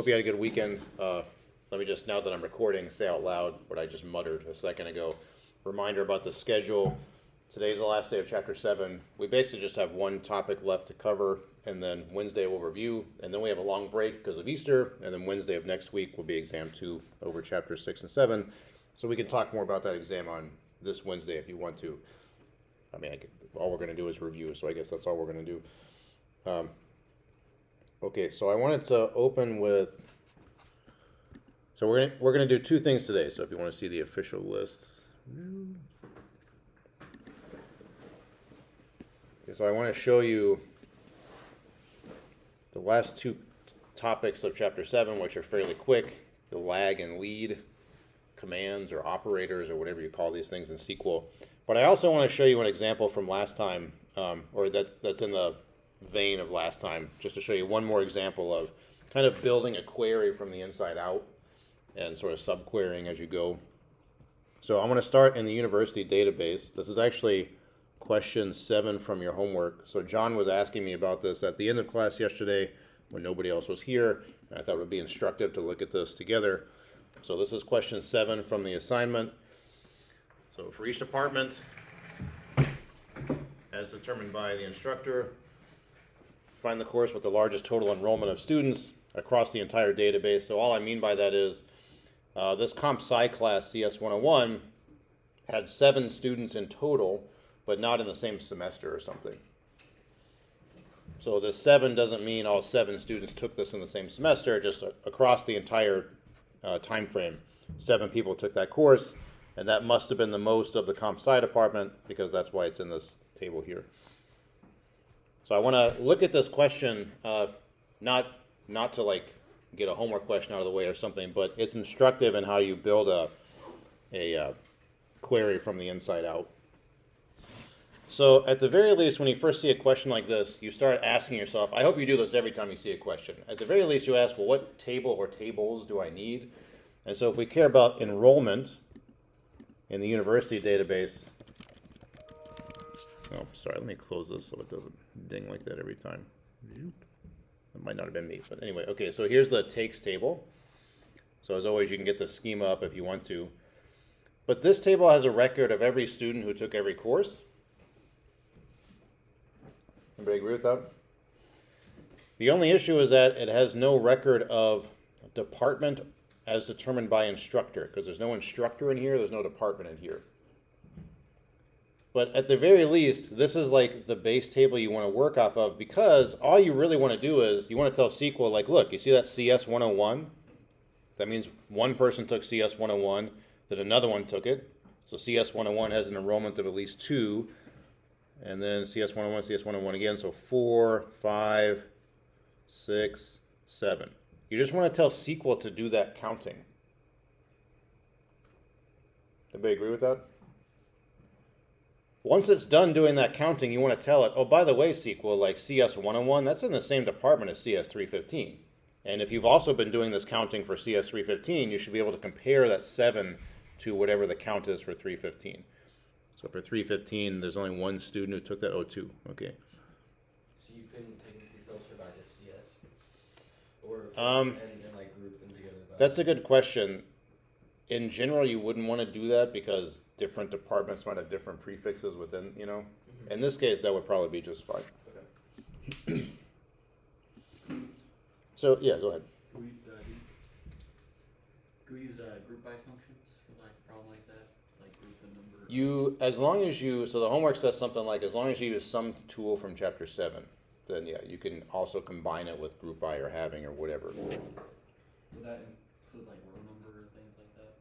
Hope you had a good weekend. Let me just, now that I'm recording, say out loud what I just muttered a second ago. Reminder about the schedule. Today's the last day of Chapter 7. We basically just have one topic left to cover, and then Wednesday we'll review, and then we have a long break because of Easter, and then Wednesday of next week will be Exam 2 over Chapter 6 and 7. So we can talk more about that exam on this Wednesday if you want to. I mean, all we're going to do is review, so I guess that's all we're going to do. Okay, so I wanted to open with, so we're gonna do two things today. So if you want to see the official list, okay, so I want to show you the last two topics of Chapter 7, which are fairly quick: the lag and lead commands or operators or whatever you call these things in SQL. But I also want to show you an example from last time, or that's in the vein of last time, just to show you one more example of kind of building a query from the inside out and sort of subquerying as you go. So I'm going to start in the university database. This is actually question 7 from your homework. So John was asking me about this at the end of class yesterday when nobody else was here. And I thought it would be instructive to look at this together. So this is question 7 from the assignment. So for each department, as determined by the instructor, find the course with the largest total enrollment of students across the entire database. So all I mean by that is this Comp Sci class CS 101 had 7 students in total, but not in the same semester or something. So this 7 doesn't mean all 7 students took this in the same semester, just across the entire time frame. 7 people took that course, and that must have been the most of the Comp Sci department, because that's why it's in this table here. So I want to look at this question, not to like get a homework question out of the way or something, but it's instructive in how you build a query from the inside out. So at the very least, when you first see a question like this, you start asking yourself, I hope you do this every time you see a question. At the very least, you ask, well, what table or tables do I need? And so if we care about enrollment in the university database, oh, sorry, let me close this so it doesn't ding like that every time. It might not have been me, but anyway, okay, so here's the takes table. So as always, you can get the schema up if you want to. But this table has a record of every student who took every course. Anybody agree with that? The only issue is that it has no record of department as determined by instructor, because there's no instructor in here, there's no department in here. But at the very least, this is like the base table you want to work off of, because all you really want to do is you want to tell SQL, like, look, you see that CS 101? That means one person took CS 101, then another one took it. So CS 101 has an enrollment of at least 2, and then CS 101, CS 101 again, so 4, 5, 6, 7. You just want to tell SQL to do that counting. Everybody agree with that? Once it's done doing that counting, you want to tell it, oh, by the way, SQL, like CS 101, that's in the same department as CS 315. And if you've also been doing this counting for CS 315, you should be able to compare that 7 to whatever the count is for 315. So for 315, there's only one student who took that, 2, okay. So you couldn't technically filter by just CS? Or And like group them together by... That's a good question. In general, you wouldn't want to do that because different departments might have different prefixes within, you know. Mm-hmm. In this case, that would probably be just fine. Okay. So, yeah, go ahead. Can we use group by functions for like a problem like that? Like group the number? As long as you, so the homework says something like, as long as you use some tool from Chapter 7, then yeah, you can also combine it with group by or having or whatever. Would that include like row number or things like that?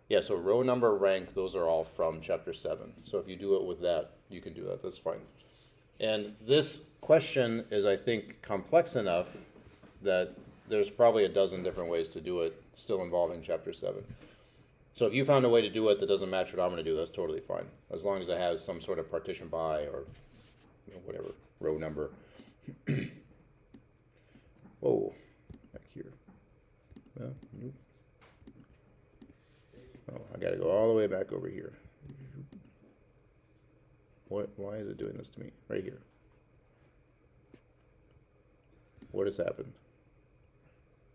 Yeah, so row number, rank, those are all from Chapter 7. So if you do it with that, you can do that. That's fine. And this question is, I think, complex enough that there's probably a dozen different ways to do it, still involving Chapter 7. So if you found a way to do it that doesn't match what I'm going to do, that's totally fine. As long as it has some sort of partition by or whatever, row number. Whoa, back here. Well, nope. Oh, I got to go all the way back over here. Why is it doing this to me? Right here. What has happened?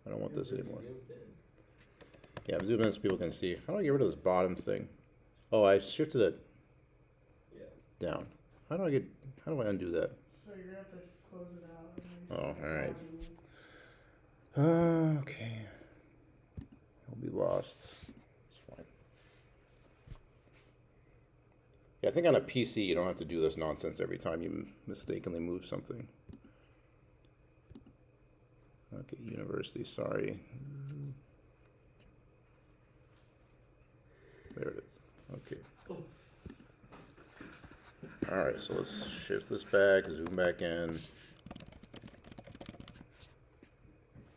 I don't want this You're anymore. zoomed in. Yeah, I'm zooming in so people can see. How do I get rid of this bottom thing? Oh, I shifted it Yeah. down. How do I undo that? So you're gonna have to close it out. And Oh, restart alright. logging. Okay. I'll be lost. It's fine. Yeah, I think on a PC you don't have to do this nonsense every time you mistakenly move something. Okay, university, sorry. There it is. Okay. Alright, so let's shift this back, zoom back in.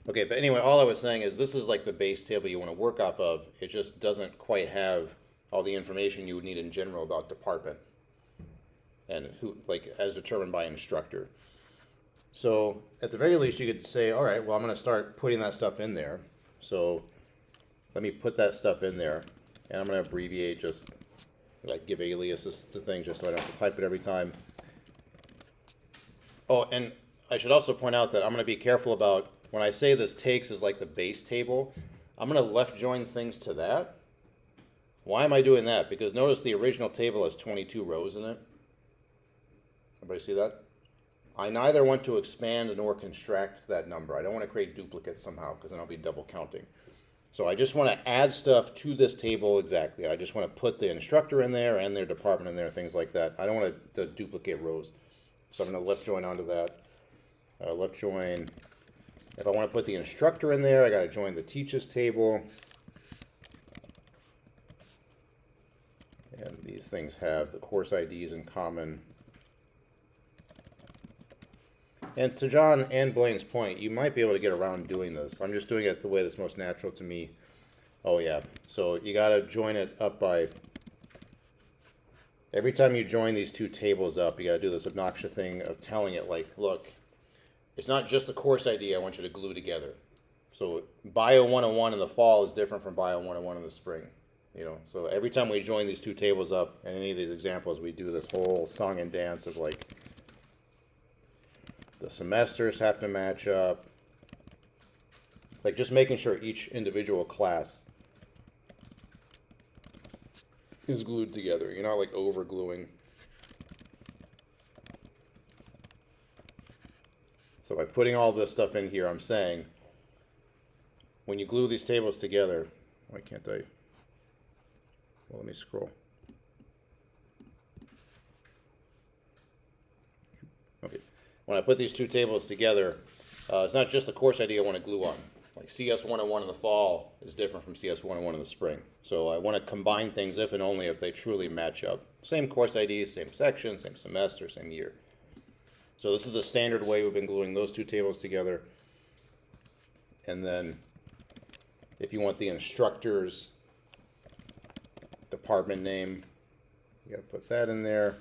Okay, but anyway, all I was saying is this is like the base table you want to work off of. It just doesn't quite have all the information you would need in general about department and who, like, as determined by instructor. So at the very least, you could say, all right, well, I'm going to start putting that stuff in there. So let me put that stuff in there, and I'm going to abbreviate, just like give aliases to things just so I don't have to type it every time. Oh, and I should also point out that I'm going to be careful about when I say this takes is like the base table, I'm going to left join things to that. Why am I doing that? Because notice the original table has 22 rows in it. Everybody see that? I neither want to expand nor contract that number. I don't want to create duplicates somehow because then I'll be double counting. So I just want to add stuff to this table exactly. I just want to put the instructor in there and their department in there, things like that. I don't want to duplicate rows. So I'm going to left join onto that. Left join. If I want to put the instructor in there, I got to join the teaches table. And these things have the course IDs in common. And to John and Blaine's point, you might be able to get around doing this. I'm just doing it the way that's most natural to me. Oh yeah, so you got to join it up by, every time you join these two tables up, you got to do this obnoxious thing of telling it like, look, it's not just the course ID I want you to glue together. So Bio 101 in the fall is different from Bio 101 in the spring. You know, so every time we join these two tables up, in any of these examples, we do this whole song and dance of like, the semesters have to match up. Like just making sure each individual class is glued together. You're not like over gluing. So by putting all this stuff in here, I'm saying when you glue these tables together, why can't I? Well, let me scroll. Okay. When I put these two tables together, it's not just the course ID I want to glue on. Like CS 101 in the fall is different from CS 101 in the spring. So I want to combine things if and only if they truly match up. Same course ID, same section, same semester, same year. So this is the standard way we've been gluing those two tables together. And then if you want the instructor's department name, you got to put that in there.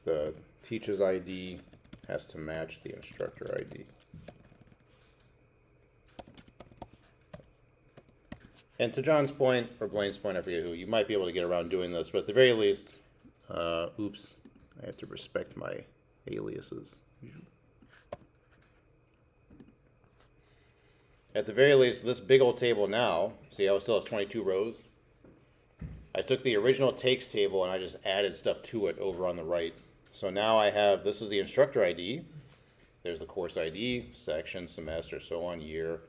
The teacher's ID has to match the instructor ID. And to John's point, or Blaine's point, I forget who, you might be able to get around doing this, but at the very least, oops, I have to respect my aliases. At the very least, this big old table now, see how it still has 22 rows? I took the original takes table and I just added stuff to it over on the right. So now I have, this is the instructor ID, there's the course ID, section, semester, so on, year,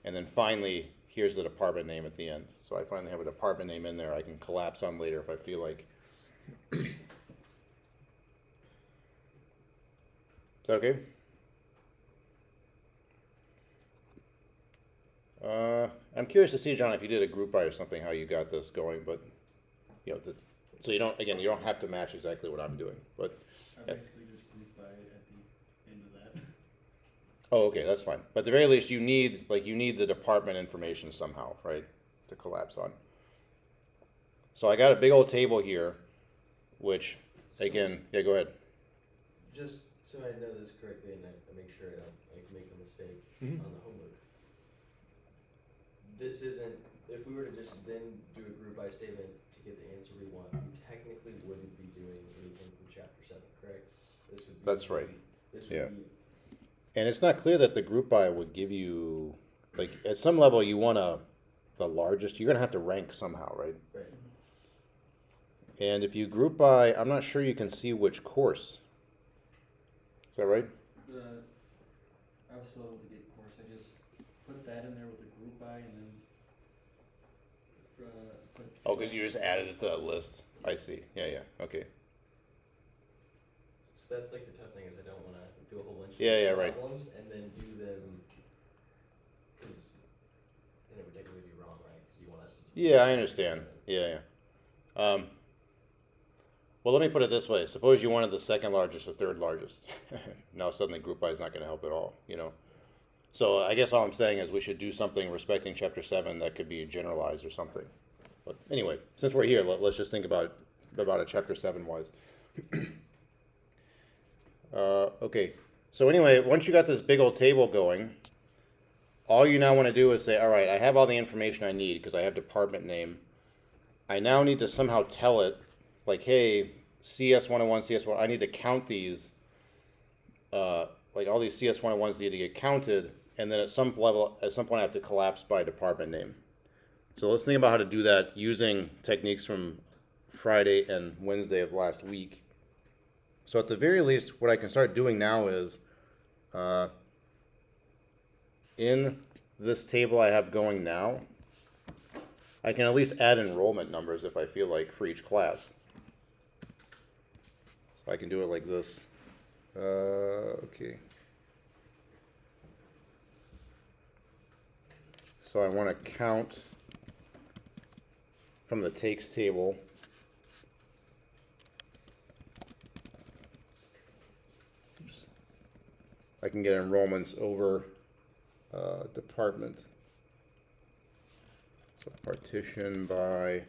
and then finally, here's the department name at the end. So I finally have a department name in there I can collapse on later if I feel like. Is that okay? I'm curious to see, John, if you did a group by or something, how you got this going, but, you know, so you don't, again, you don't have to match exactly what I'm doing, but. I basically just group by at the end of that. Oh, okay, that's fine. But at the very least, you need the department information somehow, right, to collapse on. So I got a big old table here, which, again, yeah, go ahead. Just so I know this correctly and I make sure I don't like make a mistake Mhm. on the homework. This isn't, if we were to just then do a group by statement to get the answer we want, we technically wouldn't be doing anything from chapter 7, correct? This would be. That's right. This would Yeah. be, And it's not clear that the group by would give you, like, at some level, you want the largest, you're gonna have to rank somehow, right? right, And if you group by, I'm not sure you can see which course. Is that right? I was still able to get course, I just put that in there with the group by and then, put. Oh, because you just added it to that list. I see. Yeah, yeah. Okay. so that's like the tough thing is I don't wanna do a whole bunch of Yeah, yeah, right. problems and then do them, cause then it would technically be wrong, right, cause you want us to do. Yeah, I understand. Yeah, yeah. Well, let me put it this way. Suppose you wanted the second largest or third largest. Now suddenly group by is not going to help at all, you know? So I guess all I'm saying is we should do something respecting chapter 7 that could be generalized or something. But anyway, since we're here, let's just think about it chapter 7 wise. Okay. So anyway, once you got this big old table going, all you now want to do is say, all right, I have all the information I need because I have department name. I now need to somehow tell it, like, hey, CS 101, CS 1, I need to count these, like all these CS 101s need to get counted, and then at some point I have to collapse by department name. So let's think about how to do that using techniques from Friday and Wednesday of last week. So at the very least, what I can start doing now is, in this table I have going now, I can at least add enrollment numbers if I feel like for each class. So I can do it like this. Okay. So I want to count from the takes table. Oops. I can get enrollments over department. So partition by,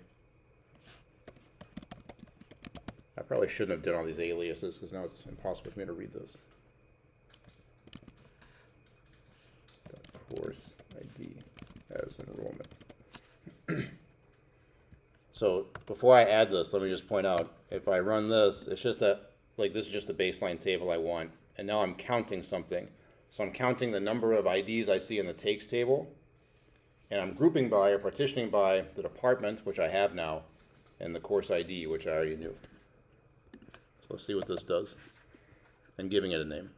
I probably shouldn't have done all these aliases because now it's impossible for me to read this. Course ID as enrollment. So before I add this, let me just point out, if I run this, it's just that, like, this is just the baseline table I want. And now I'm counting something. So I'm counting the number of IDs I see in the takes table. And I'm grouping by or partitioning by the department, which I have now, and the course ID, which I already knew. So let's see what this does. And giving it a name.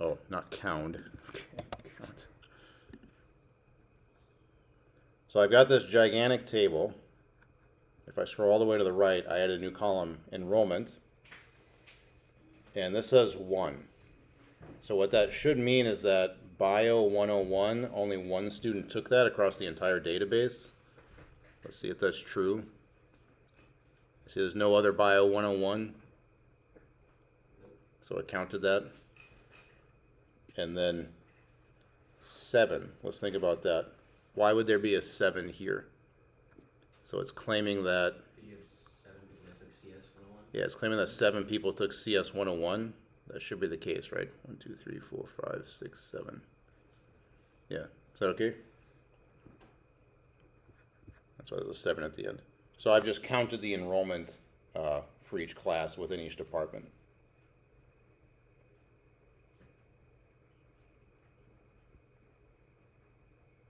Oh, not count. Count. So I've got this gigantic table. If I scroll all the way to the right, I add a new column, enrollment. And this says 1. So what that should mean is that Bio 101, only one student took that across the entire database. Let's see if that's true. See, there's no other Bio 101. So it counted that. And then 7. Let's think about that. Why would there be a 7 here? So it's claiming that, You have 7 people that took CS 101. yeah, it's claiming that 7 people took CS 101. That should be the case, right? 1, 2, 3, 4, 5, 6, 7. Yeah, is that okay? That's why there's a 7 at the end. So I've just counted the enrollment for each class within each department.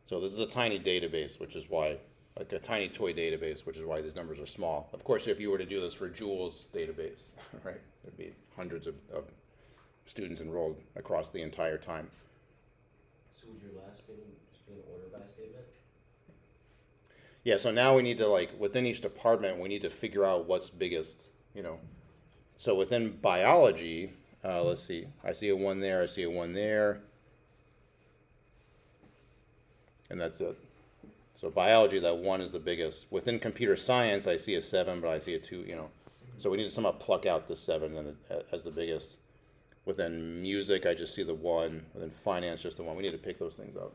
So this is a tiny database, which is why, like a tiny toy database, which is why these numbers are small. Of course, if you were to do this for Jules' database, right, there'd be hundreds of students enrolled across the entire time. So would your last statement just be an order by statement? Yeah, so now we need to, like, within each department, we need to figure out what's biggest, you know. So within biology, let's see, I see a 1 there, I see a 1 there. And that's it. So biology, that 1 is the biggest. Within computer science, I see a 7, but I see a 2, you know. So we need to somehow pluck out the 7 as the biggest. Within music, I just see the 1. Within finance, just the 1. We need to pick those things out.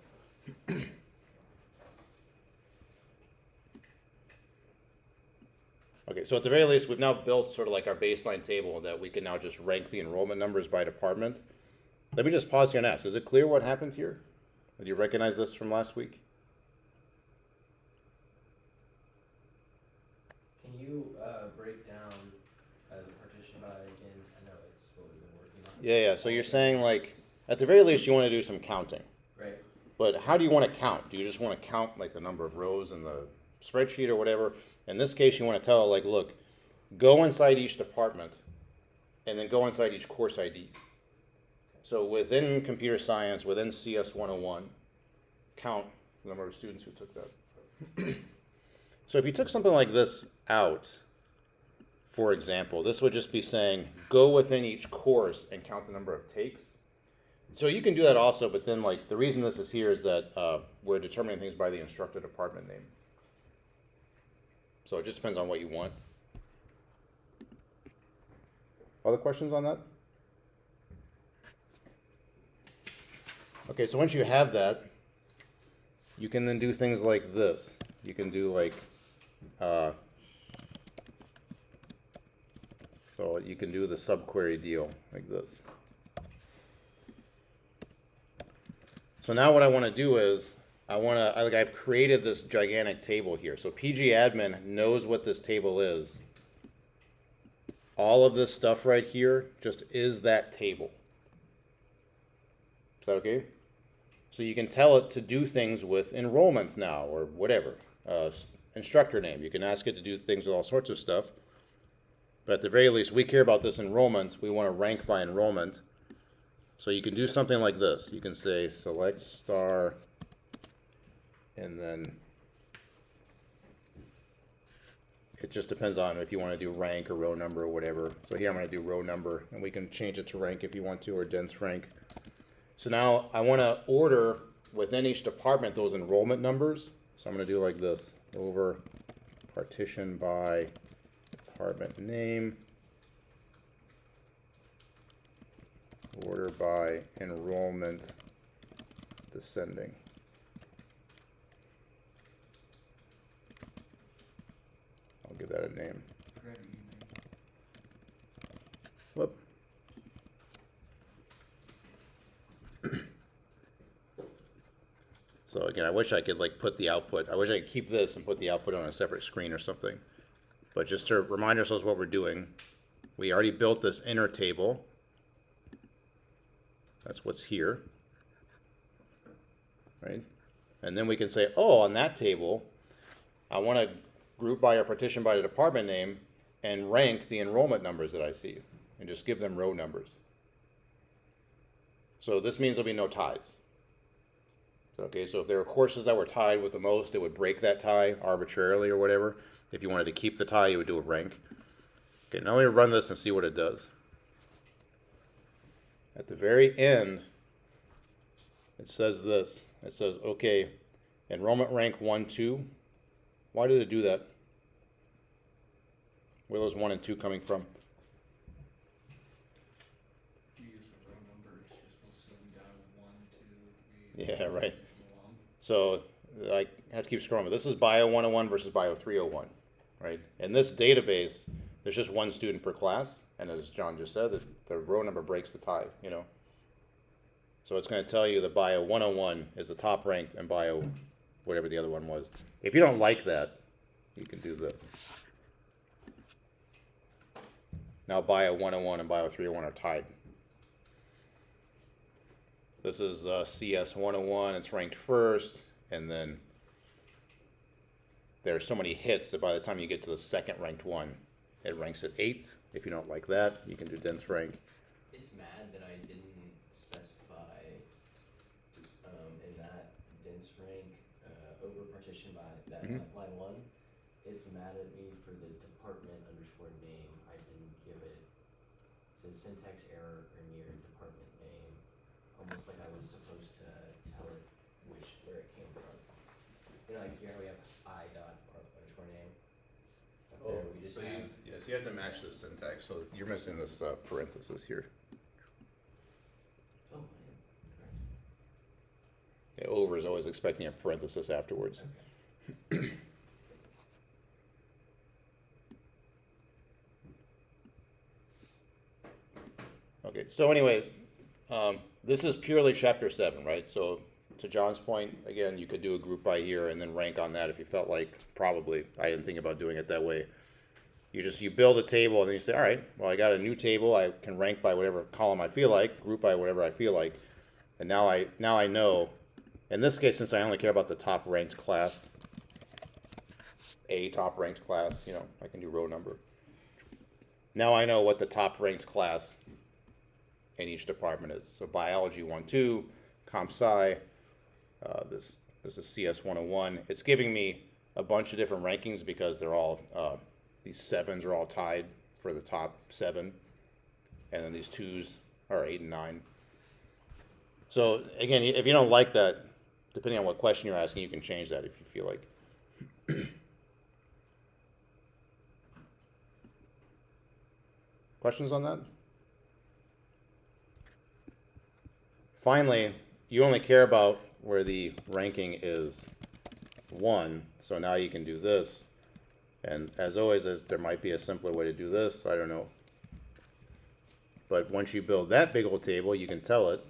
Okay, so at the very least, we've now built sort of like our baseline table that we can now just rank the enrollment numbers by department. Let me just pause here and ask, is it clear what happened here? Do you recognize this from last week? break down the partition by, again, I know it's what we've been working on. Yeah. So you're saying like, at the very least, you want to do some counting. Right. But how do you want to count? Do you just want to count like the number of rows in the spreadsheet or whatever? In this case, you want to tell like, look, go inside each department, and then go inside each course ID. So within computer science, within CS 101, count the number of students who took that. So if you took something like this out, for example, this would just be saying, go within each course and count the number of takes. So you can do that also, but then like the reason this is here is that we're determining things by the instructor department name. So it just depends on what you want. Other questions on that? Okay, so once you have that, you can then do things like this. You can do like, so you can do the subquery deal like this. So now what I want to do is, I've created this gigantic table here. So PG admin knows what this table is. All of this stuff right here just is that table. Is that okay? So you can tell it to do things with enrollment now or whatever. Instructor name. You can ask it to do things with all sorts of stuff. But at the very least, we care about this enrollment. We want to rank by enrollment. So you can do something like this. You can say select star and then it just depends on if you want to do rank or row number or whatever. So here I'm going to do row number, and we can change it to rank if you want to, or dense rank. So now I want to order within each department those enrollment numbers. So I'm going to do like this, over partition by department name, order by enrollment descending. I'll give that a name. Flip. So again, I wish I could like put the output, I wish I could keep this and put the output on a separate screen or something. But just to remind ourselves what we're doing, we already built this inner table. That's what's here, right? And then we can say, oh, on that table, I want to group by or partition by the department name and rank the enrollment numbers that I see and just give them row numbers. So this means there'll be no ties. Okay, so if there were courses that were tied with the most, it would break that tie arbitrarily or whatever. If you wanted to keep the tie, you would do a rank. Okay, now let me run this and see what it does. At the very end, it says this. It says, okay, enrollment rank 1, 2. Why did it do that? Where are those 1 and 2 coming from? You use the row number, it's just will send down 1, 2, 3. Yeah, right. So I have to keep scrolling. But this is Bio 101 versus Bio 301, right? In this database, there's just one student per class. And as John just said, the row number breaks the tie, you know. So it's going to tell you that Bio 101 is the top ranked and Bio whatever the other one was. If you don't like that, you can do this. Now Bio 101 and Bio 301 are tied. This is CS 101, it's ranked first, and then there are so many hits that by the time you get to the second ranked one, it ranks at 8th. If you don't like that, you can do dense rank. It's mad that I didn't specify in that dense rank over partition by that line 1. It's mad at me for the department underscore name. I didn't give it. It says syntax error or near department name. Almost like I was supposed to tell it where it came from. You know, like here we have I dot underscore name. Up there we just have. Yes, you have to match the syntax. So you're missing this parenthesis here. Oh, Yeah, over is always expecting a parenthesis afterwards. okay. Okay, so anyway, this is purely chapter 7, right? So to John's point, again, you could do a group by here and then rank on that if you felt like. Probably. I didn't think about doing it that way. You build a table and then you say, all right, well, I got a new table. I can rank by whatever column I feel like, group by whatever I feel like. And now I know, in this case, since I only care about the top ranked class, a top ranked class, I can do row number. Now I know what the top ranked class in each department is. So biology 1-2, comp sci, this is CS 101. It's giving me a bunch of different rankings because they're all, these 7s are all tied for the top 7. And then these 2s are 8 and 9. So again, if you don't like that, depending on what question you're asking, you can change that if you feel like. Questions on that? Finally, you only care about where the ranking is 1, so now you can do this. And as always, there might be a simpler way to do this, I don't know. But once you build that big old table, you can tell it.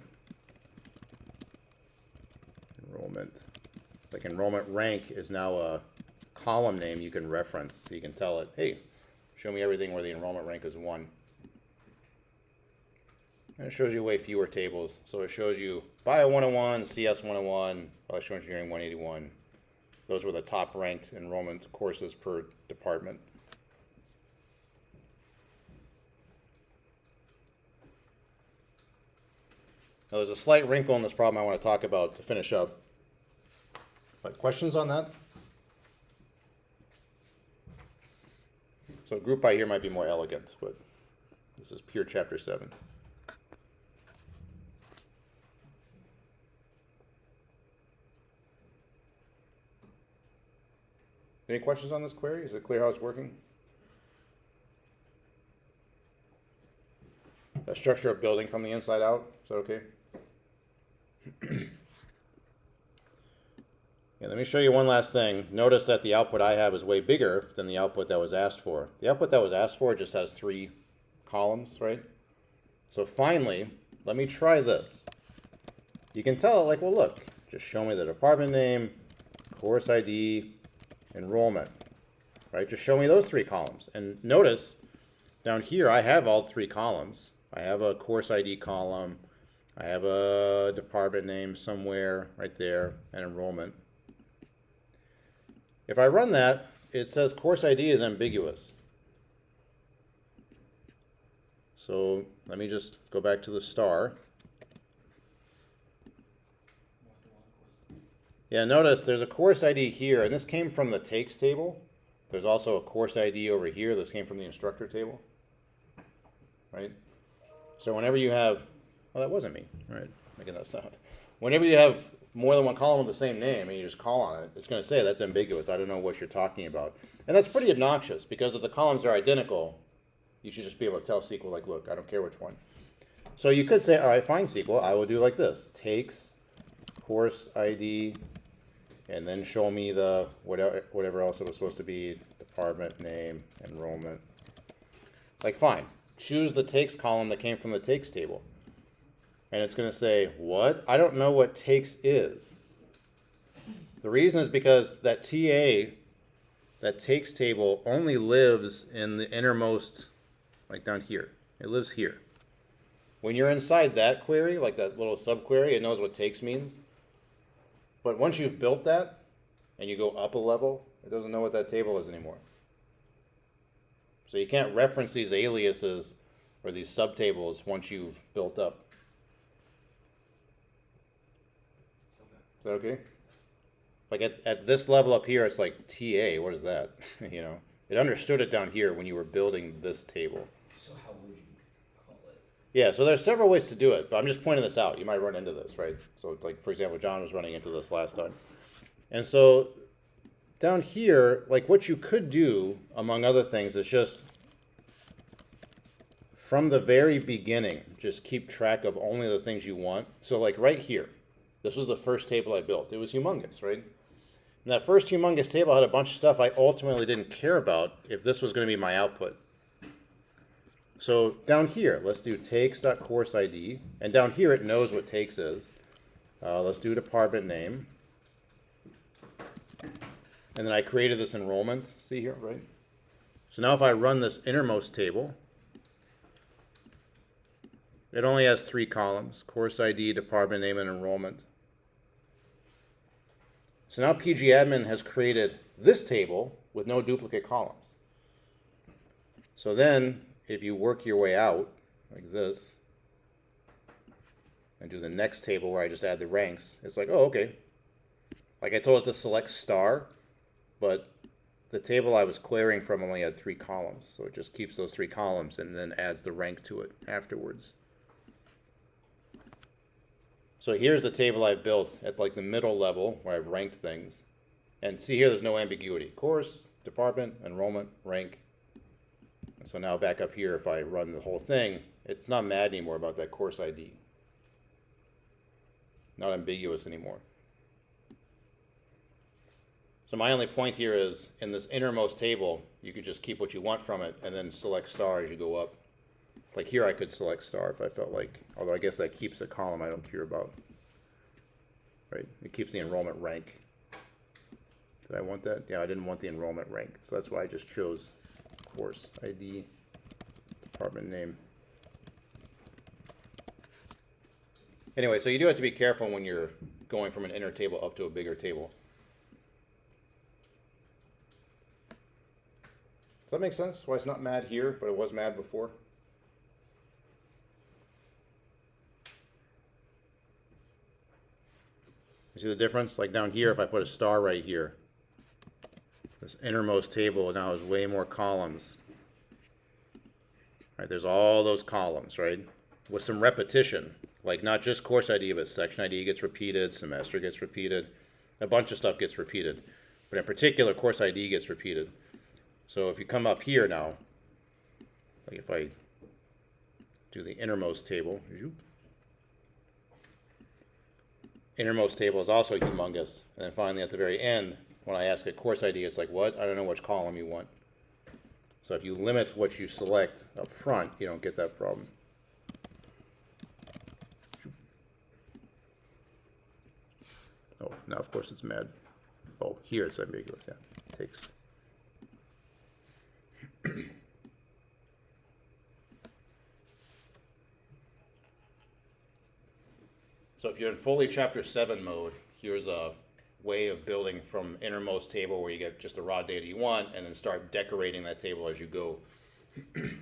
Enrollment. Like enrollment rank is now a column name you can reference. So you can tell it, hey, show me everything where the enrollment rank is 1. And it shows you way fewer tables. So it shows you Bio 101, CS 101, Electrical Engineering 181. Those were the top ranked enrollment courses per department. Now there's a slight wrinkle in this problem I want to talk about to finish up. But questions on that? So group by here might be more elegant, but this is pure chapter 7. Any questions on this query? Is it clear how it's working? The structure of building from the inside out, is that okay? Yeah, let me show you one last thing. Notice that the output I have is way bigger than the output that was asked for. The output that was asked for just has 3 columns, right? So finally, let me try this. You can tell, like, well, look, just show me the department name, course ID, enrollment, right? Just show me those 3 columns. And notice down here I have all 3 columns. I have a course ID column, I have a department name somewhere right there, and enrollment. If I run that, it says course ID is ambiguous. So let me just go back to the star. Yeah, notice there's a course ID here, and this came from the takes table. There's also a course ID over here. This came from the instructor table, right? So whenever you have, well, that wasn't me, right, making that sound. Whenever you have more than one column with the same name and you just call on it, it's going to say that's ambiguous. I don't know what you're talking about. And that's pretty obnoxious because if the columns are identical, you should just be able to tell SQL, like, look, I don't care which one. So you could say, all right, fine, SQL, I will do like this. Takes, course ID, and then show me the whatever else it was supposed to be, department name, enrollment. Like, fine. Choose the takes column that came from the takes table. And it's going to say, what? I don't know what takes is. The reason is because that TA, that takes table, only lives in the innermost, like down here. It lives here. When you're inside that query, like that little subquery, it knows what takes means. But once you've built that, and you go up a level, it doesn't know what that table is anymore. So you can't reference these aliases or these subtables once you've built up. Is that okay? Like at this level up here, it's like TA, what is that? You know, it understood it down here when you were building this table. So how would you call it? Yeah, so there's several ways to do it, but I'm just pointing this out. You might run into this, right? So like, for example, John was running into this last time. And so down here, like what you could do, among other things, is just from the very beginning, just keep track of only the things you want. So like right here, this was the first table I built. It was humongous, right? And that first humongous table had a bunch of stuff I ultimately didn't care about if this was going to be my output. So down here, let's do takes.courseID. And down here, it knows what takes is. Let's do department name. And then I created this enrollment. See here, right? So now if I run this innermost table, it only has 3 columns: course ID, department name, and enrollment. So now pgadmin has created this table with no duplicate columns. So then, if you work your way out, like this, and do the next table where I just add the ranks, it's like, oh, okay. Like I told it to select star, but the table I was querying from only had 3 columns. So it just keeps those 3 columns and then adds the rank to it afterwards. So here's the table I've built at like the middle level where I've ranked things. And see here, there's no ambiguity. Course, department, enrollment, rank. And so now back up here, if I run the whole thing, it's not mad anymore about that course ID. Not ambiguous anymore. So my only point here is, in this innermost table, you could just keep what you want from it and then select star as you go up. Like here I could select star if I felt like, although I guess that keeps a column I don't care about. Right, it keeps the enrollment rank. Did I want that? Yeah, I didn't want the enrollment rank, so that's why I just chose course ID, department name. Anyway, so you do have to be careful when you're going from an inner table up to a bigger table. Does that make sense? Why it's not mad here, but it was mad before? You see the difference? Like down here, if I put a star right here, this innermost table now has way more columns. Right, there's all those columns, right? With some repetition, like not just course ID, but section ID gets repeated, semester gets repeated, a bunch of stuff gets repeated. But in particular, course ID gets repeated. So if you come up here now, like if I do the innermost table, innermost table is also humongous. And then finally at the very end, when I ask a course ID, it's like, what? I don't know which column you want. So if you limit what you select up front, you don't get that problem. Oh, now of course it's mad. Oh, here it's ambiguous, yeah. It takes. So if you're in fully chapter 7 mode, here's a way of building from innermost table where you get just the raw data you want and then start decorating that table as you go. Is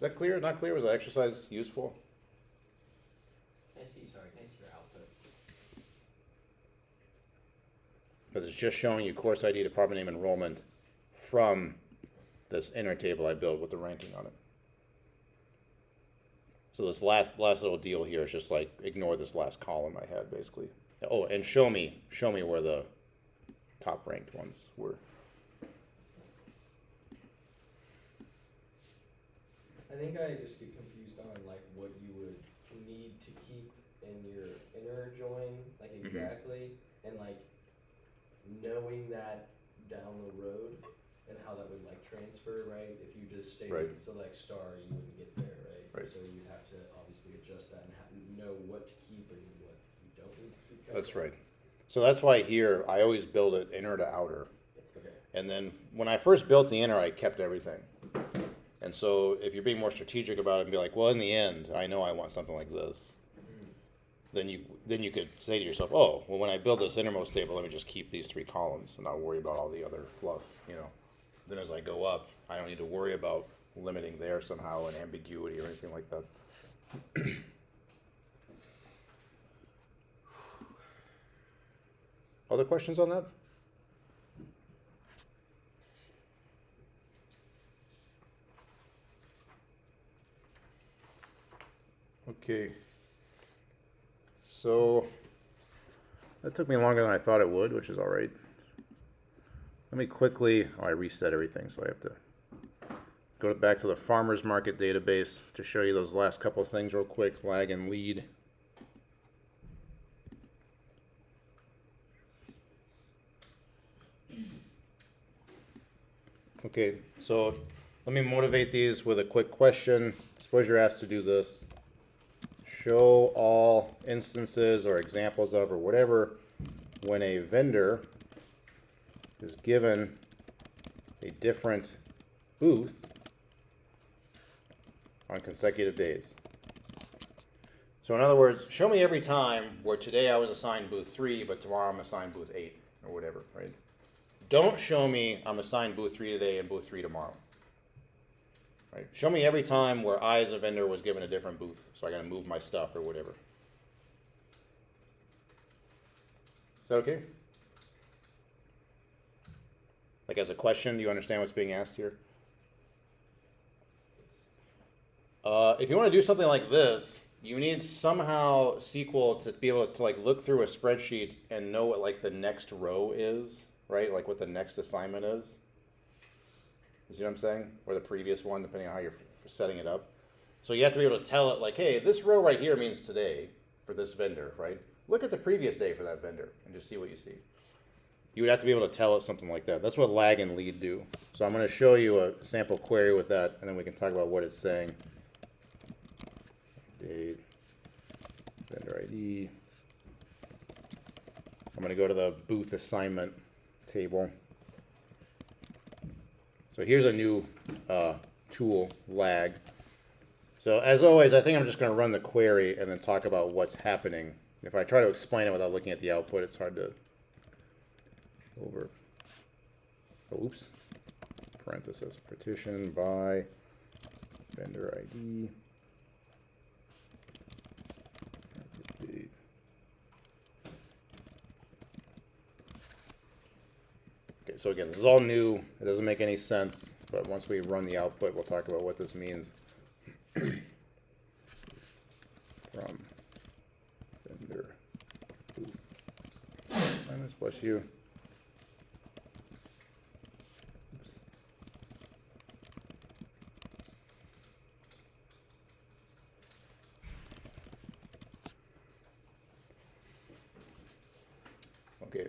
that clear? Not clear? Was that exercise useful? Can I see your output? Because it's just showing you course ID, department name, enrollment from this inner table I built with the ranking on it. So this last little deal here is just like ignore this last column I had basically. Oh, and show me where the top ranked ones were. I think I just get confused on like what you would need to keep in your inner join, like exactly, and like knowing that down the road and how that would like transfer, right? If you just stay Right. with select star, you wouldn't get there, right? Right. So you'd have to obviously adjust that and know what to keep and what you don't need to keep. That's right. So that's why here I always build it inner to outer. Okay. And then when I first built the inner, I kept everything. And so if you're being more strategic about it and be like, well, in the end, I know I want something like this, then you could say to yourself, oh, well, when I build this innermost table, let me just keep these 3 columns and not worry about all the other fluff, you know. Then as I go up, I don't need to worry about limiting there somehow an ambiguity or anything like that. Other questions on that? Okay. So that took me longer than I thought it would, which is all right. Let me quickly, I reset everything, so I have to go back to the farmer's market database to show you those last couple of things real quick, lag and lead. Okay, so let me motivate these with a quick question. Suppose you're asked to do this. Show all instances or examples of or whatever when a vendor is given a different booth on consecutive days. So in other words, show me every time where today I was assigned booth 3, but tomorrow I'm assigned booth 8, or whatever, right? Don't show me I'm assigned booth 3 today and booth 3 tomorrow. Right? Show me every time where I as a vendor was given a different booth, so I gotta move my stuff or whatever. Is that okay? Like as a question, do you understand what's being asked here? If you want to do something like this, you need somehow SQL to be able to like look through a spreadsheet and know what like the next row is, right? Like what the next assignment is. You see what I'm saying? Or the previous one, depending on how you're setting it up. So you have to be able to tell it like, hey, this row right here means today for this vendor, right? Look at the previous day for that vendor and just see what you see. You would have to be able to tell it something like that. That's what lag and lead do. So I'm going to show you a sample query with that, and then we can talk about what it's saying. Date, vendor ID. I'm going to go to the booth assignment table. So here's a new tool, lag. So as always, I think I'm just going to run the query and then talk about what's happening. If I try to explain it without looking at the output, it's hard to oops, parenthesis, partition by vendor ID. Okay, so again, this is all new. It doesn't make any sense, but once we run the output, we'll talk about what this means. From vendor booth assignments, bless you. Okay.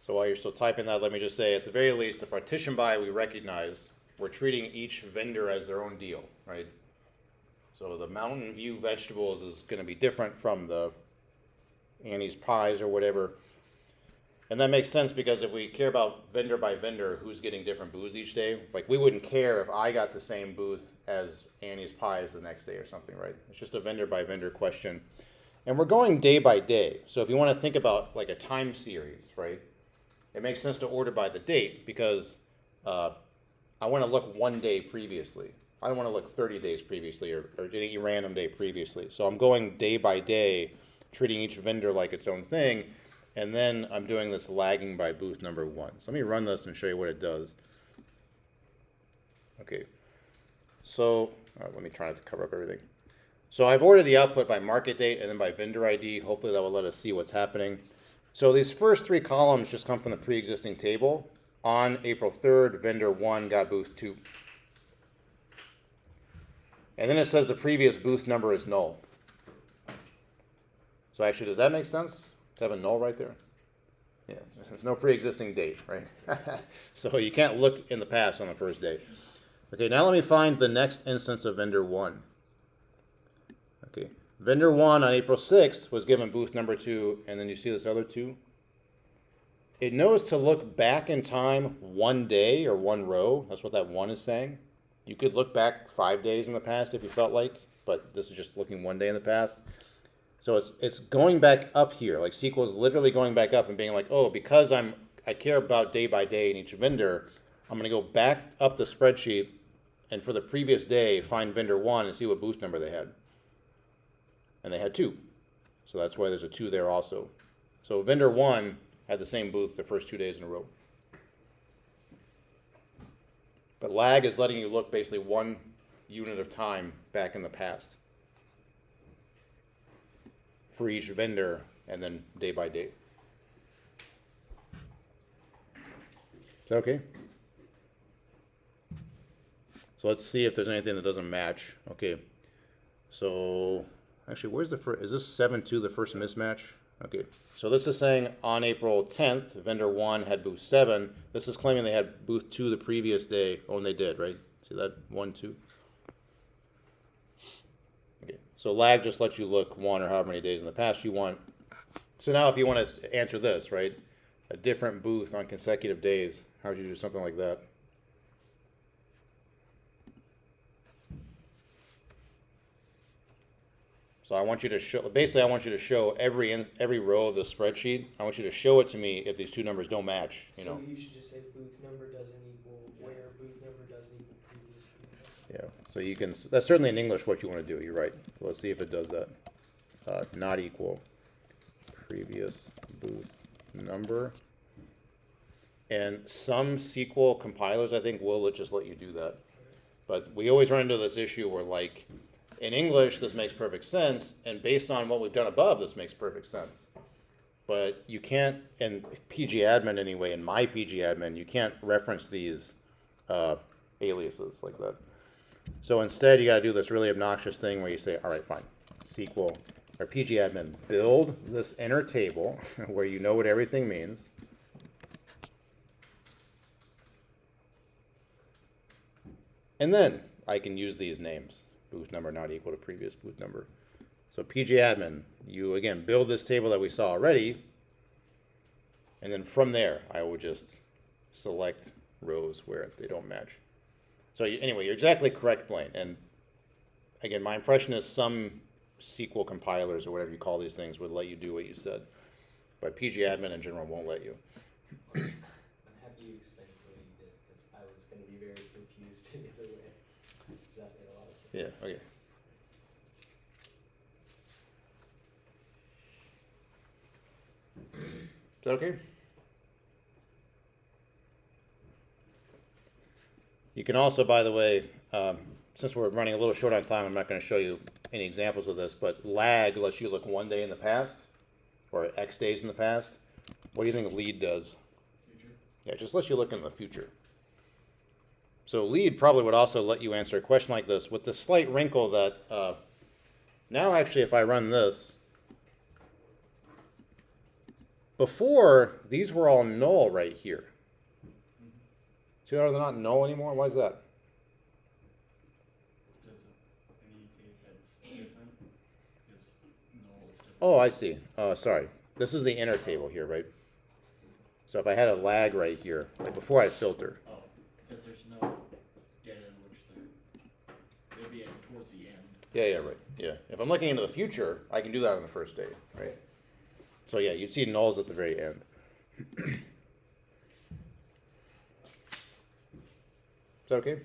So while you're still typing that, let me just say, at the very least, the partition by we recognize we're treating each vendor as their own deal, right? So the Mountain View vegetables is going to be different from the Annie's pies or whatever. And that makes sense because if we care about vendor by vendor, who's getting different booths each day, like we wouldn't care if I got the same booth as Annie's pies the next day or something, right? It's just a vendor by vendor question. And we're going day by day. So if you want to think about like a time series, right? It makes sense to order by the date because I want to look one day previously. I don't want to look 30 days previously or any random day previously. So I'm going day by day, treating each vendor like its own thing. And then I'm doing this lagging by booth number 1. So let me run this and show you what it does. Okay. So let me try to cover up everything. So I've ordered the output by market date and then by vendor ID. Hopefully that will let us see what's happening. So these first 3 columns just come from the pre-existing table. On April 3rd, vendor 1 got booth 2. And then it says the previous booth number is null. So actually, does that make sense? To have a null right there? Yeah, there's no pre-existing date, right? So you can't look in the past on the first day. Okay, now let me find the next instance of vendor 1. Okay, vendor 1 on April 6th was given booth number 2, and then you see this other 2. It knows to look back in time 1 day or 1 row. That's what that 1 is saying. You could look back 5 days in the past if you felt like, but this is just looking 1 day in the past. So it's going back up here. Like SQL is literally going back up and being like, oh, because I care about day by day in each vendor, I'm going to go back up the spreadsheet and for the previous day find vendor 1 and see what booth number they had. And they had 2. So that's why there's a 2 there also. So vendor 1 had the same booth the first 2 days in a row. But lag is letting you look basically 1 unit of time back in the past for each vendor and then day by day. Is that okay? So let's see if there's anything that doesn't match. Okay. So actually, where's the first? Is this 7-2 the first mismatch? Okay. So this is saying on April 10th, vendor 1 had booth 7. This is claiming they had booth 2 the previous day. Oh, and they did, right? See that? 1, 2. Okay. So lag just lets you look 1 or however many days in the past you want. So now if you want to answer this, right, a different booth on consecutive days, how would you do something like that? So I want you to show, basically I want you to show every row of the spreadsheet. I want you to show it to me if these two numbers don't match, you know. So you should just say booth number doesn't equal where booth number doesn't equal previous booth number. Yeah, so you can, that's certainly in English what you want to do, you're right. So let's see if it does that. Not equal previous booth number. And some SQL compilers, I think, will just let you do that. But we always run into this issue where, like, in English, this makes perfect sense, and based on what we've done above, this makes perfect sense. But you can't, in pgadmin anyway, in my pgadmin, you can't reference these aliases like that. So instead, you got to do this really obnoxious thing where you say, all right, fine, SQL, or pgadmin, build this inner table where you know what everything means. And then I can use these names. Booth number not equal to previous booth number. So pgadmin, you again build this table that we saw already, and then from there I will just select rows where they don't match. So anyway, you're exactly correct, Blaine. And again, my impression is some SQL compilers or whatever you call these things would let you do what you said, but pgadmin in general won't let you. I'm happy you explained the way you did, because I was gonna be very confused the other way. So that made a lot of sense. Yeah, okay. Is that okay? You can also, by the way, since we're running a little short on time, I'm not going to show you any examples of this, but lag lets you look 1 day in the past, or X days in the past. What do you think lead does? Future. Yeah, it just lets you look in the future. So lead probably would also let you answer a question like this, with the slight wrinkle that now actually if I run this, before these were all null right here. See how they're not null anymore? Why is that? Anything that's different, because null is different. Oh, I see. Sorry. This is the inner table here, right? So if I had a lag right here, like before I filter. Oh, because there's no data in which they'll be towards the end. Yeah, right. Yeah. If I'm looking into the future, I can do that on the first day, right? So yeah, you'd see nulls at the very end. Is that okay?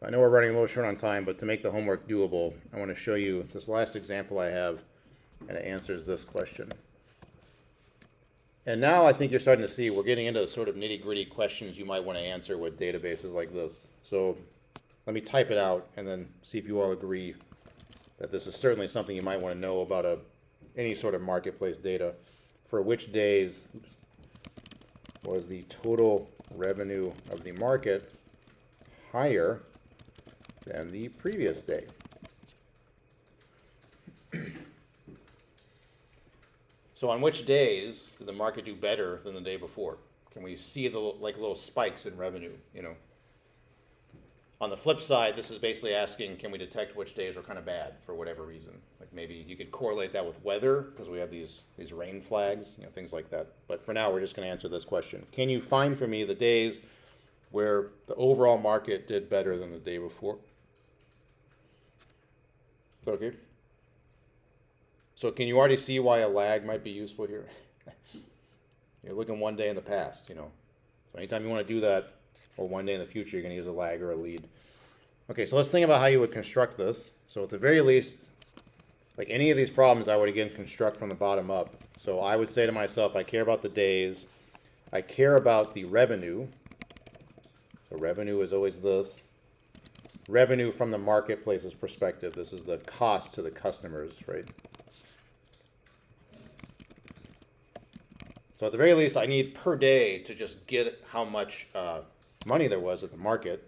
So I know we're running a little short on time, but to make the homework doable, I want to show you this last example I have, and it answers this question. And now I think you're starting to see we're getting into the sort of nitty-gritty questions you might want to answer with databases like this. So let me type it out and then see if you all agree that this is certainly something you might want to know about any sort of marketplace data. For which days was the total revenue of the market higher than the previous day? So on which days did the market do better than the day before? Can we see the like little spikes in revenue, you know? On the flip side, this is basically asking, can we detect which days are kind of bad for whatever reason? Like maybe you could correlate that with weather, because we have these rain flags, you know, things like that. But for now, we're just going to answer this question. Can you find for me the days where the overall market did better than the day before? Is that okay? So can you already see why a lag might be useful here? You're looking 1 day in the past, you know. So anytime you want to do that, or 1 day in the future, you're going to use a lag or a lead. Okay, so let's think about how you would construct this. So at the very least, like any of these problems, I would again construct from the bottom up. So I would say to myself, I care about the days. I care about the revenue. So revenue is always this. Revenue from the marketplace's perspective. This is the cost to the customers, right? So at the very least, I need per day to just get how much money there was at the market.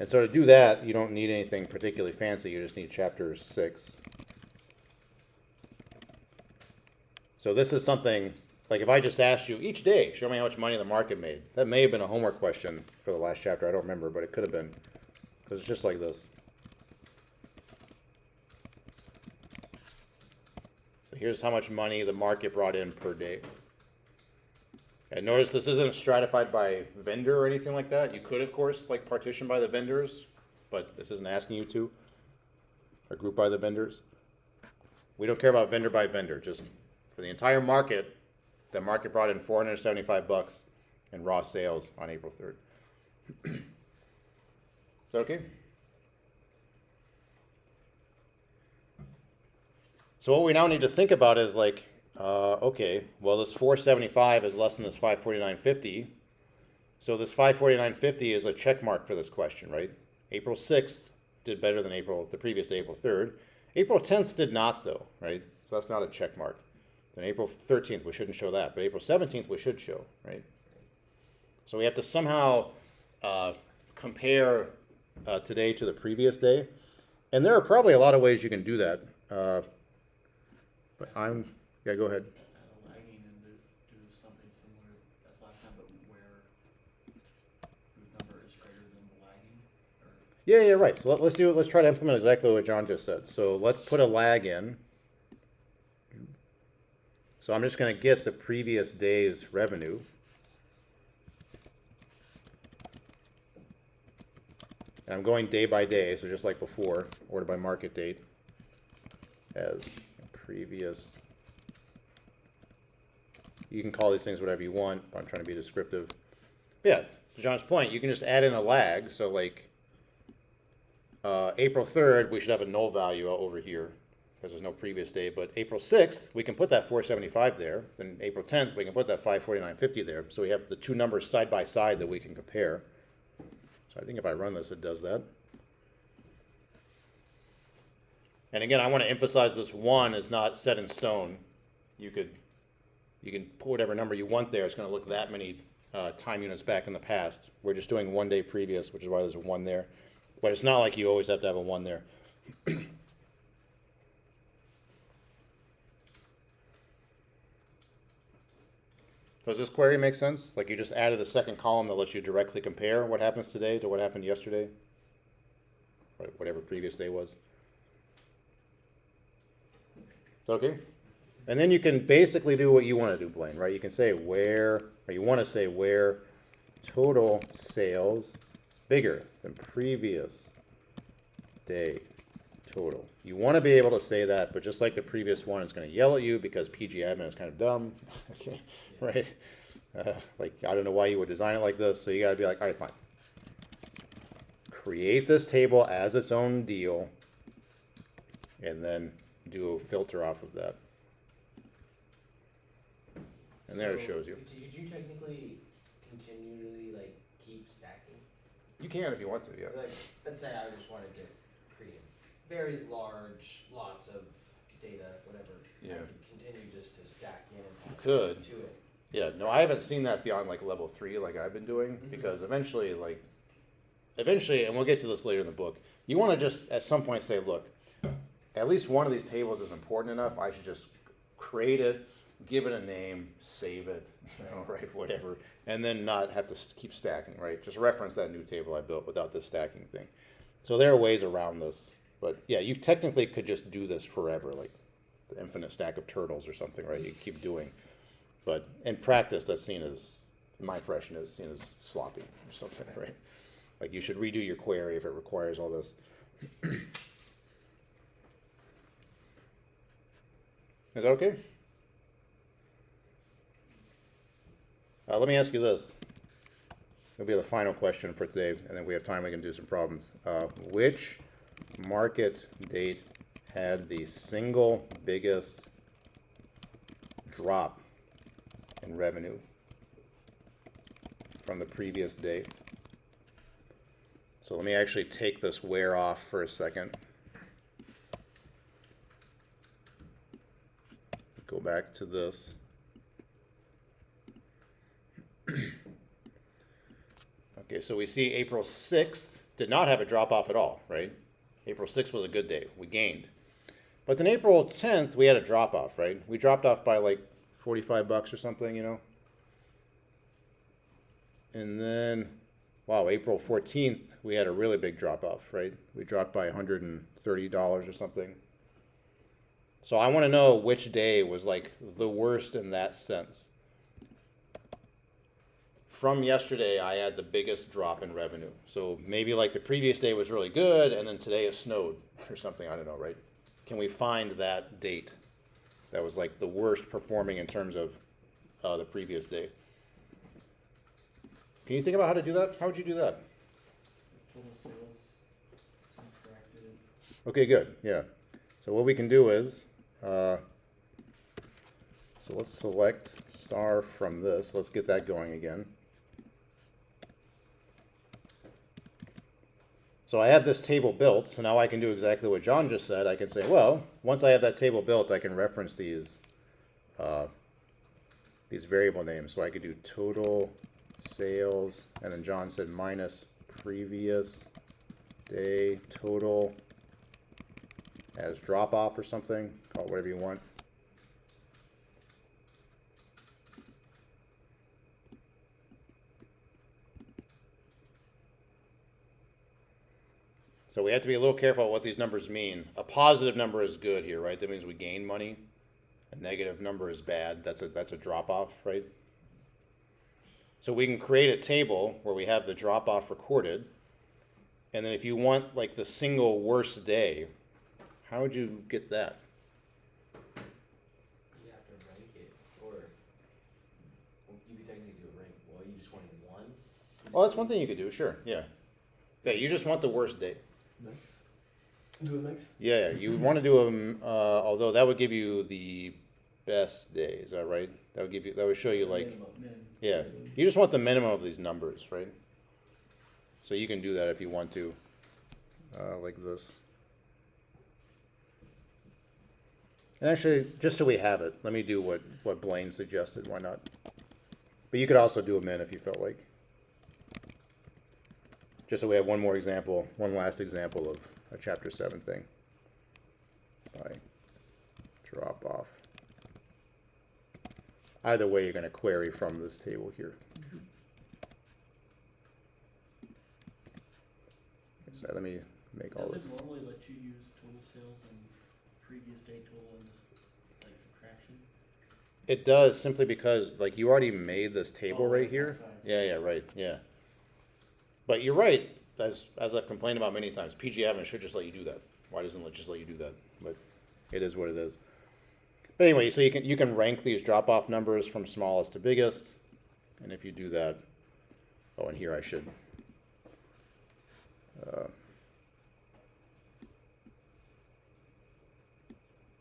And so to do that, you don't need anything particularly fancy. You just need chapter 6. So this is something, like if I just asked you each day, show me how much money the market made. That may have been a homework question for the last chapter. I don't remember, but it could have been. Because it's just like this. Here's how much money the market brought in per day. And notice this isn't stratified by vendor or anything like that. You could, of course, like partition by the vendors, but this isn't asking you to, or group by the vendors. We don't care about vendor by vendor, just for the entire market, the market brought in $475 in raw sales on April 3rd. Is that okay? So what we now need to think about is like, okay, well this 475 is less than this 549.50. So this 549.50 is a check mark for this question, right? April 6th did better than the previous day, April 3rd. April 10th did not though, right? So that's not a check mark. Then April 13th, we shouldn't show that, but April 17th we should show, right? So we have to somehow compare today to the previous day. And there are probably a lot of ways you can do that. But yeah, go ahead. Add a lagging and do something similar as last time, but where whose number is greater than the lagging, or? Yeah, right. So let's try to implement exactly what John just said. So let's put a lag in. So I'm just going to get the previous day's revenue. And I'm going day by day, so just like before, order by market date as previous. You can call these things whatever you want, but I'm trying to be descriptive. But yeah, to John's point, you can just add in a lag. So like April 3rd, we should have a null value over here because there's no previous day. But April 6th, we can put that 475 there. Then April 10th, we can put that 549.50 there. So we have the two numbers side by side that we can compare. So I think if I run this, it does that. And again, I want to emphasize this 1 is not set in stone. You can put whatever number you want there. It's going to look that many time units back in the past. We're just doing 1 day previous, which is why there's a 1 there. But it's not like you always have to have a 1 there. Does this query make sense? Like you just added a second column that lets you directly compare what happens today to what happened yesterday? Or whatever previous day was. Okay? And then you can basically do what you want to do, Blaine, right? You can say where, or you want to say where total sales bigger than previous day total. You want to be able to say that, but just like the previous one, it's going to yell at you because PG admin is kind of dumb, okay, right? Like, I don't know why you would design it like this, so you got to be like, all right, fine. Create this table as its own deal, and then do a filter off of that. And there it shows you. Could you technically continually like keep stacking? You can if you want to, yeah. Like, let's say I just wanted to create very large lots of data, whatever. Yeah. I could continue just to stack in. You could. To it. Yeah, no, I haven't seen that beyond like level 3 like I've been doing, because eventually, and we'll get to this later in the book, you want to just at some point say, look, at least one of these tables is important enough, I should just create it, give it a name, save it, right, whatever, and then not have to keep stacking, right? Just reference that new table I built without this stacking thing. So there are ways around this, but yeah, you technically could just do this forever, like the infinite stack of turtles or something, right? You keep doing. But in practice, that's seen as, my impression is seen as sloppy or something, right? Like you should redo your query if it requires all this. Is that okay? Let me ask you this. It'll be the final question for today, and then we have time, we can do some problems. Which market date had the single biggest drop in revenue from the previous day? So let me actually take this where off for a second. Go back to this. Okay, so we see April 6th did not have a drop off at all, right? April 6th was a good day. We gained. But then April 10th, we had a drop off, right? We dropped off by like $45 or something, you know? And then, wow, April 14th, we had a really big drop off, right? We dropped by $130 or something. So I want to know which day was like the worst in that sense. From yesterday, I had the biggest drop in revenue. So maybe like the previous day was really good, and then today it snowed or something. I don't know, right? Can we find that date that was like the worst performing in terms of the previous day? Can you think about how to do that? How would you do that? Total sales contracted. Okay, good. Yeah. So what we can do is, so let's select star from this. Let's get that going again. So I have this table built, so now I can do exactly what John just said. I can say, well, once I have that table built, I can reference these variable names. So I could do total sales, and then John said minus previous day total as drop off or something. Call it whatever you want. So we have to be a little careful what these numbers mean. A positive number is good here, right? That means we gain money. A negative number is bad. That's a drop off, right? So we can create a table where we have the drop off recorded. And then if you want like the single worst day, how would you get that? You have to rank it, or you could technically do a rank. Well, you just wanted one. Well, that's one thing you could do, sure, yeah. Yeah, you just want the worst day. Do a mix? Yeah, you want to do although that would give you the best day, is that right? That would show you like, yeah, you just want the minimum of these numbers, right? So you can do that if you want to, like this. And actually, just so we have it, let me do what Blaine suggested, why not? But you could also do a min if you felt like. Just so we have one more example, one last example of a chapter 7 thing. By drop off. Either way, you're going to query from this table here. So let me make all Does this. it normally let you use total sales and previous day total and just like subtraction? It does, simply because like you already made this table Oh, right it's here. outside. Yeah, right, yeah. But you're right, as I've complained about many times, PG Admin should just let you do that. Why doesn't it just let you do that? But it is what it is. But anyway, so you can rank these drop off numbers from smallest to biggest, and if you do that, oh, and here I should.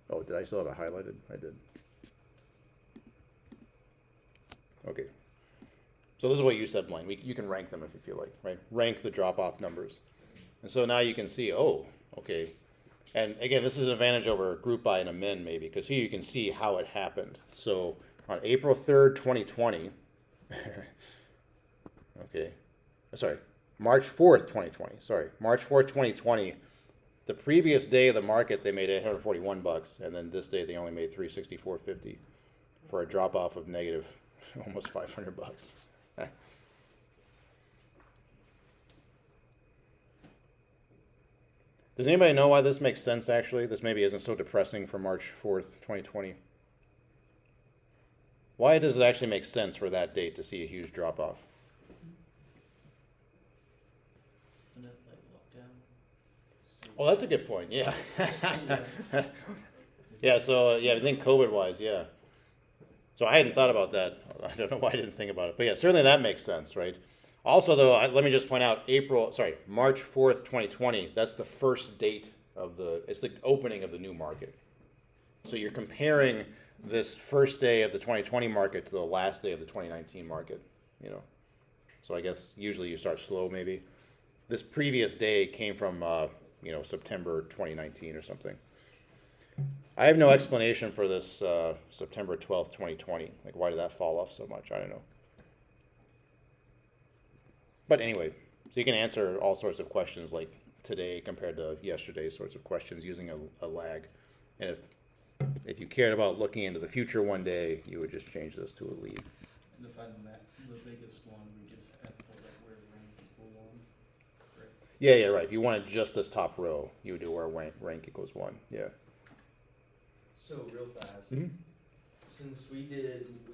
Oh, did I still have it highlighted? I did. Okay. So this is what you said, Blaine. You can rank them if you feel like, right? Rank the drop-off numbers. And so now you can see, oh, okay. And again, this is an advantage over group by and a min maybe, because here you can see how it happened. So on April 3rd, 2020, okay, sorry, March 4th, 2020, sorry, March 4th, 2020, the previous day of the market, they made $841, and then this day they only made $364.50 for a drop-off of negative almost $500. Does anybody know why this makes sense, actually? This maybe isn't so depressing for March 4th, 2020. Why does it actually make sense for that date to see a huge drop-off? Isn't it like lockdown? So Oh, that's a good point, yeah. Yeah, so, yeah, I think COVID-wise, yeah. So I hadn't thought about that. I don't know why I didn't think about it. But yeah, certainly that makes sense, right? Also, though, let me just point out, March 4th, 2020, that's the first date of it's the opening of the new market. So you're comparing this first day of the 2020 market to the last day of the 2019 market, you know. So I guess usually you start slow maybe. This previous day came from, September 2019 or something. I have no explanation for this September 12th, 2020. Like, why did that fall off so much? I don't know. But anyway, so you can answer all sorts of questions like today compared to yesterday sorts of questions using a lag. And if you cared about looking into the future one day, you would just change this to a lead. And to find the biggest one, we just have to that where rank equal 1, correct? Yeah, right. If you wanted just this top row, you would do where rank equals 1. Yeah. So real fast, Mhm. since we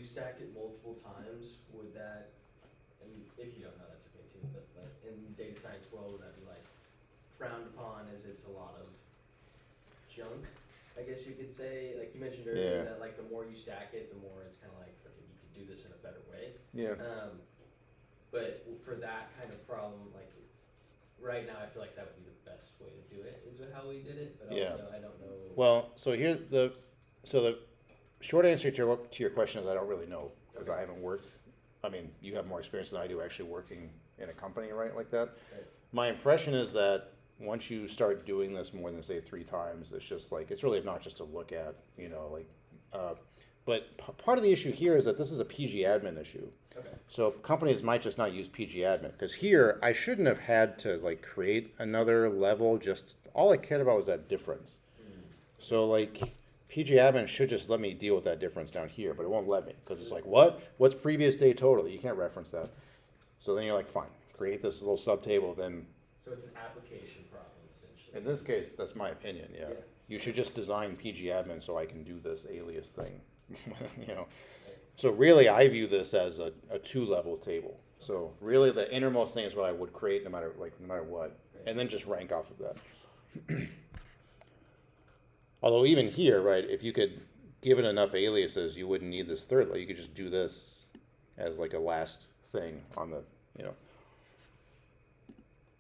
stacked it multiple times, would that, and if you don't know, that's okay too, but like in data science world, would that be like frowned upon as it's a lot of junk, I guess you could say? Like you mentioned earlier Yeah. that like the more you stack it, the more it's kind of like, okay, you could do this in a better way. Yeah. But for that kind of problem, like right now, I feel like that would be the best way to do it, is how we did it, but Yeah. also I don't know. Well, so the short answer to your question is I don't really know because I haven't worked. I mean, you have more experience than I do actually working in a company, right, like that. Right. My impression is that once you start doing this more than say 3 times, it's just like it's really obnoxious to look at, like. But part of the issue here is that this is a PG admin issue. Okay. So companies might just not use PG admin because here I shouldn't have had to like create another level. Just all I cared about was that difference. So like PG admin should just let me deal with that difference down here, but it won't let me because it's like what's previous day total? You can't reference that. So then you're like, fine, create this little subtable. Then So it's an application problem, essentially. in this case, that's my opinion. Yeah, Yeah. you should just design PG admin so I can do this alias thing. So really, I view this as a 2-level table. So really, the innermost thing is what I would create no matter what, and then just rank off of that. Although even here, right, if you could give it enough aliases, you wouldn't need this third. Like you could just do this as like a last thing on the.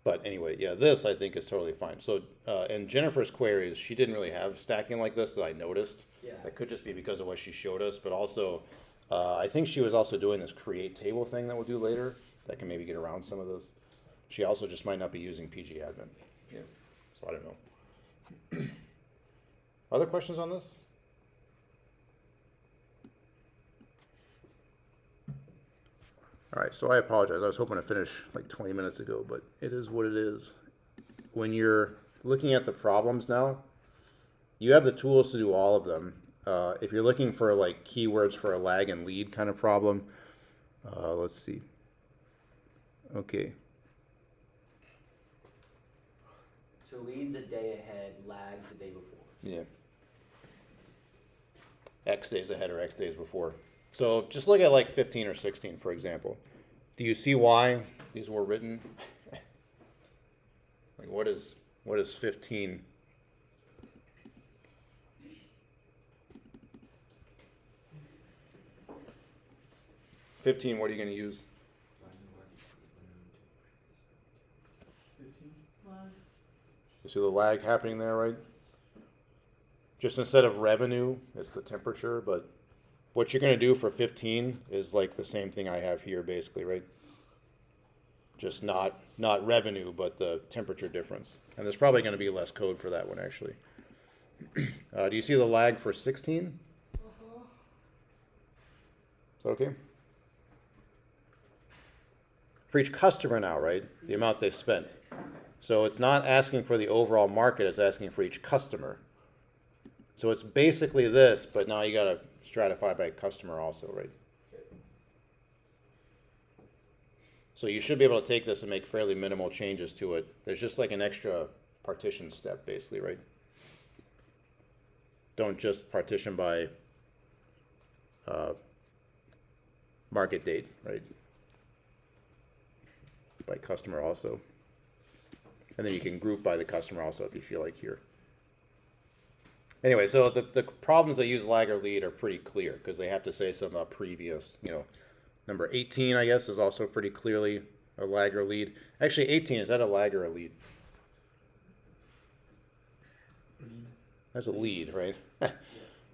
But anyway, yeah, this I think is totally fine. So in Jennifer's queries, she didn't really have stacking like this that I noticed. Yeah. That could just be because of what she showed us, but also I think she was also doing this create table thing that we'll do later that can maybe get around some of this. She also just might not be using PG admin. Yeah. So I don't know. Other questions on this? All right, so I apologize. I was hoping to finish like 20 minutes ago, but it is what it is. When you're looking at the problems now, you have the tools to do all of them. If you're looking for like keywords for a lag and lead kind of problem, let's see. Okay. So leads a day ahead, lags a day before. Yeah. X days ahead or X days before. So just look at like 15 or 16, for example. Do you see why these were written? Like what is 15? What are you going to use? 15? You see the lag happening there, right? Just instead of revenue, it's the temperature, but what you're going to do for 15 is like the same thing I have here, basically, right? Just not revenue, but the temperature difference. And there's probably going to be less code for that one, actually. Do you see the lag for 16? Is that okay? For each customer now, right? The amount they spent. So it's not asking for the overall market, it's asking for each customer. So it's basically this, but now you got to stratify by customer also, right? So you should be able to take this and make fairly minimal changes to it. There's just like an extra partition step, basically, right? Don't just partition by market date, right? By customer also. And then you can group by the customer also if you feel like here. Anyway, so the problems that use lag or lead are pretty clear because they have to say something about previous, Number 18, I guess, is also pretty clearly a lag or lead. Actually, 18, is that a lag or a lead? That's a lead, right?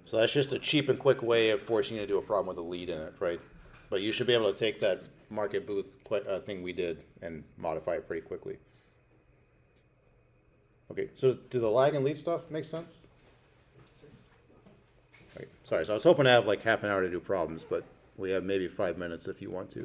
So that's just a cheap and quick way of forcing you to do a problem with a lead in it, right? But you should be able to take that market booth thing we did and modify it pretty quickly. Okay, so do the lag and lead stuff make sense? Okay, sorry, so I was hoping to have like half an hour to do problems, but we have maybe 5 minutes if you want to.